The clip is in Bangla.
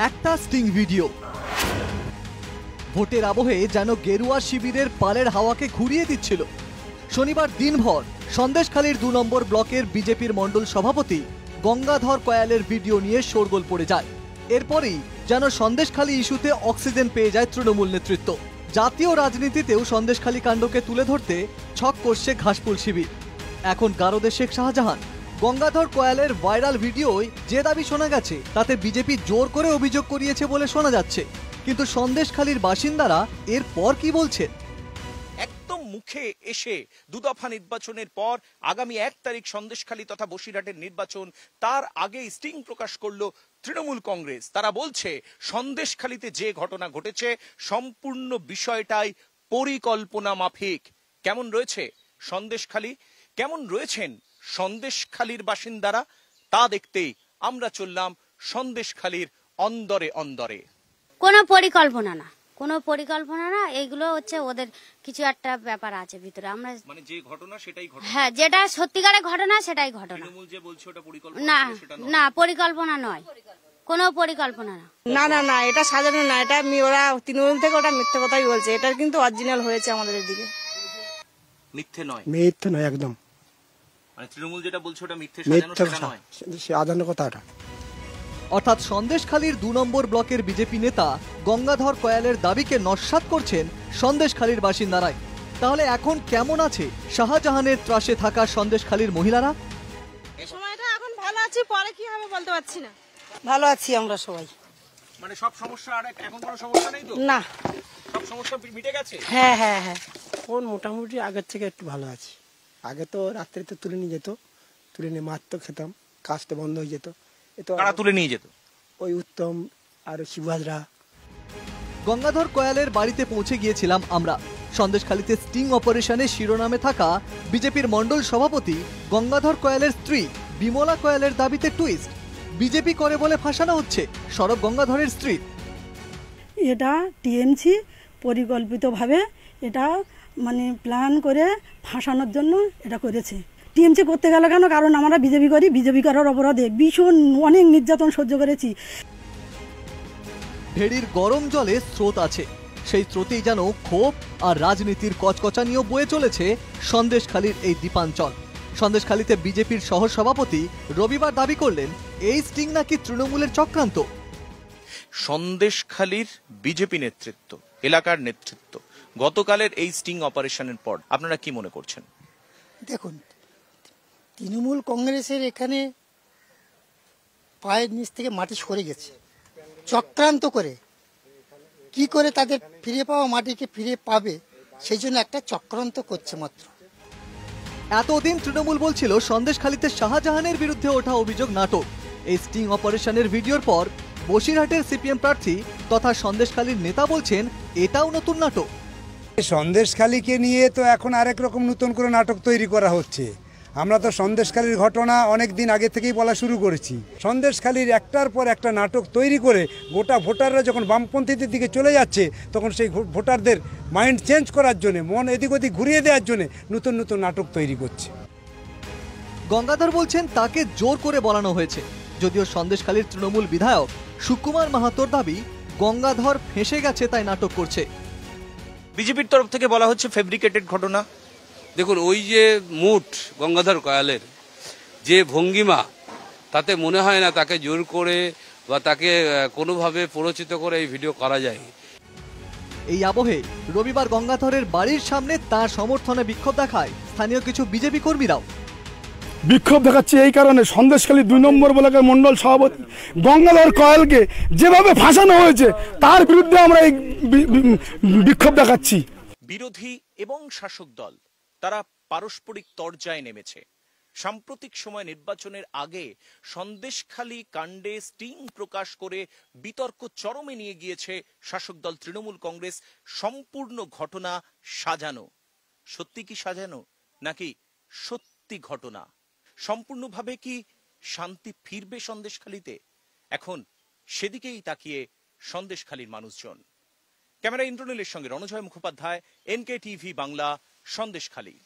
একটা স্টিং ভিডিও ভোটের আবহে যেন গেরুয়া শিবিরের পালের হাওয়াকে ঘুরিয়ে দিচ্ছিল। শনিবার দিনভর সন্দেশখালীর 2 নম্বর ব্লকের বিজেপির মণ্ডল সভাপতি গঙ্গাধর কয়ালের ভিডিও নিয়ে শোরগোল পড়ে যায়। এরপরই যেন সন্দেশখালী ইস্যুতে অক্সিজেন পেয়ে যায় তৃণমূল নেতৃত্ব। জাতীয় রাজনীতিতেও সন্দেশখালী কাণ্ডকে তুলে ধরতে ছক করছে ঘাসফুল শিবির। এখন গারদে শেখ শাহজাহান। গঙ্গাধর কয়ালের ভাইরাল ভিডিওয় যে দাবি শোনা গেছে তাতে বিজেপি জোর করে অভিযোগ করিয়েছে বলে শোনা যাচ্ছে, কিন্তু সন্দেশখালীর বাসিন্দারা এরপর কি বলছেন? একদম মুখে এসে দুদফা নির্বাচনের পর আগামী 1 তারিখ সন্দেশখালী তথা বসিরহাটের নির্বাচন, তার আগে স্টিং প্রকাশ করলো তৃণমূল কংগ্রেস। তারা বলছে সন্দেশখালীতে যে ঘটনা ঘটেছে সম্পূর্ণ বিষয়টাই পরিকল্পনা মাফিক। কেমন রয়েছে সন্দেশখালী, কেমন রয়েছেন সন্দেশখালীর বাসিন্দারা, তা দেখতেই আমরা চললাম সন্দেশখালীর অন্দরে অন্দরে। কোনো পরিকল্পনা না, এইগুলো হচ্ছে ওদের কিছু একটা ব্যাপার আছে ভিতরে। আমরা মানে যে ঘটনা সেটাই ঘটনা, হ্যাঁ, যেটা সত্যিকারের ঘটনা সেটাই ঘটনা। তৃণমূল যে বলছে ওটা পরিকল্পনা, না পরিকল্পনা নয়, কোনো পরিকল্পনা না, এটা সাজানো না, এটা ওরা তৃণমূল থেকে ওটা মিথ্যে কথাই বলছে। এটা কিন্তু অরিজিনাল হয়েছে আমাদের এদিকে। মিথ্যে নয় একদম। মানে তৃণমূল যেটা বলছে ওটা মিথ্যে সাজানো কথা। অর্থাৎ সন্দেশখালীর 2 নম্বর ব্লকের বিজেপি নেতা গঙ্গাধর কয়ালের দাবিকে নস্যাৎ করছেন সন্দেশখালীর বাসিন্দারাই। তাহলে এখন কেমন আছে শাহজাহানের ত্রাসে থাকা সন্দেশখালীর মহিলারা? এই সময়টা এখন ভালো আছি, পরে কি হবে বলতে পারছি না। ভালো আছি আমরা সবাই। মানে সব সমস্যা, আর এখন কোনো সমস্যা নেই তো? না, সব সমস্যা মিটে গেছে। হ্যাঁ, এখন মোটামুটি আগের থেকে একটু ভালো আছি। আগে তো রাত্রিতে তুলে নিয়ে যেত, তুলে নিয়ে মাছ তো খেতাম, কাজ তো বন্ধ হয়ে যেত। কারা তুলে নিয়ে যেত? ওই উত্তম আর শিবহাজরা। গঙ্গাধর কয়ালের বাড়িতে পৌঁছে গিয়েছিলাম আমরা। সন্দেশখালীতে স্টিং অপারেশনে শিরোনামে থাকা বিজেপির মণ্ডল সভাপতি গঙ্গাধর কয়ালের স্ত্রী বিমলা কয়ালের দাবিতে টুইস্ট। বিজেপি করে বলে ফাঁসানো হচ্ছে সরব গঙ্গাধরের স্ত্রী। এটা টিএমসি পরিকল্পিতভাবে এটা মানে প্ল্যান করে ফাঁসানোর জন্য এটা করেছে। টিএমসি করতে গেল কেন? কারণ আমরা বিজেপি করি, বিজেপি করার অপরাধে ভীষণ অনেক নির্যাতন সহ্য করেছি। ভেড়ির গরম জলে স্রোত আছে, সেই স্রোতেই যেন ক্ষোভ আর রাজনীতির কচকচানিও বয়ে চলেছে সন্দেশখালীর এই দ্বীপাঞ্চল। সন্দেশখালীতে বিজেপির সহ সভাপতি রবিবার দাবি করলেন এই স্টিং নাকি তৃণমূলের চক্রান্ত। সন্দেশখালীর বিজেপি নেতৃত্ব, এলাকার নেতৃত্ব গতকালের এই স্টিং অপারেশনের পর আপনারা কি মনে করছেন? দেখুন, তৃণমূল কংগ্রেসের এখানে পায়ের নিচ থেকে মাটি সরে গেছে চক্রান্ত করে। কি করে তাদের ফিরে পাওয়া মাটিকে ফিরে পাবে সেই জন্য একটা চক্রান্ত করছে মাত্র। এতদিন তৃণমূল বলছিল সন্দেশখালীতে শাহজাহানের বিরুদ্ধে ওঠা অভিযোগ নাটক। এই স্টিং অপারেশনের ভিডিওর পর বসিরহাটের সিপিএম প্রার্থী তথা সন্দেশখালীর নেতা বলছেন এটাও নতুন নাটক। সন্দেশখালীকে নিয়ে তো এখন আরেক রকম নতুন করে নাটক তৈরি করা হচ্ছে। আমরা তো সন্দেশখালীর ঘটনা অনেক দিন আগে থেকেই বলা শুরু করেছি। সন্দেশখালীর একটার পর একটা নাটক তৈরি করে গোটা ভোটাররা যখন বামপন্থীদের দিকে চলে যাচ্ছে তখন সেই ভোটারদের মাইন্ড চেঞ্জ করার জন্য, মন এদিক ওদিক ঘুরিয়ে দেওয়ার জন্য নতুন নতুন নাটক তৈরি করছে। গঙ্গাধর বলছেন তাকে জোর করে বলানো হয়েছে। যদিও সন্দেশখালীর তৃণমূল বিধায়ক সুকুমার মাহাতোর দাবি গঙ্গাধর ফেঁসে গেছে তাই নাটক করছে। বিজেপির তরফ থেকে বলা হচ্ছে ফেব্রিকেটেড ঘটনা। দেখুন, ওই যে মুড গঙ্গাধর কয়ালের যে ভঙ্গিমা, তাতে মনে হয় না তাকে জোর করে বা তাকে কোনোভাবে প্ররোচিত করে এই ভিডিও করা যায়। এই আবহে রবিবার গঙ্গাধরের বাড়ির সামনে তার সমর্থনে বিক্ষোভ দেখায় স্থানীয় কিছু বিজেপি কর্মীরাও। বিক্ষোভ দেখাচ্ছে এই কারণে, সন্দেশখালী 2 নম্বর ব্লকের মণ্ডল সভাপতি গঙ্গাধর কয়ালকে যেভাবে ফাঁসানো হয়েছে তার বিরুদ্ধে আমরা এই বিক্ষোভ দেখাচ্ছি। বিরোধী এবং শাসক দল তারা পারস্পরিক তরজায় নেমেছে। সাম্প্রতিক সময় নির্বাচনের আগে সন্দেশখালী কাণ্ডে স্টিং প্রকাশ করে বিতর্ক চরমে নিয়ে গিয়েছে শাসক দল তৃণমূল কংগ্রেস। সম্পূর্ণ ঘটনা সাজানো। সত্যি কি সাজানো নাকি সত্যি ঘটনা? সম্পূর্ণভাবে কি শান্তি ফিরবে সন্দেশখালীতে? এখন সেদিকেই তাকিয়ে সন্দেশখালীর মানুষজন। ক্যামেরা ইন্দ্রনীলের সঙ্গে রণজয় মুখোপাধ্যায়, NK TV বাংলা, সন্দেশখালী।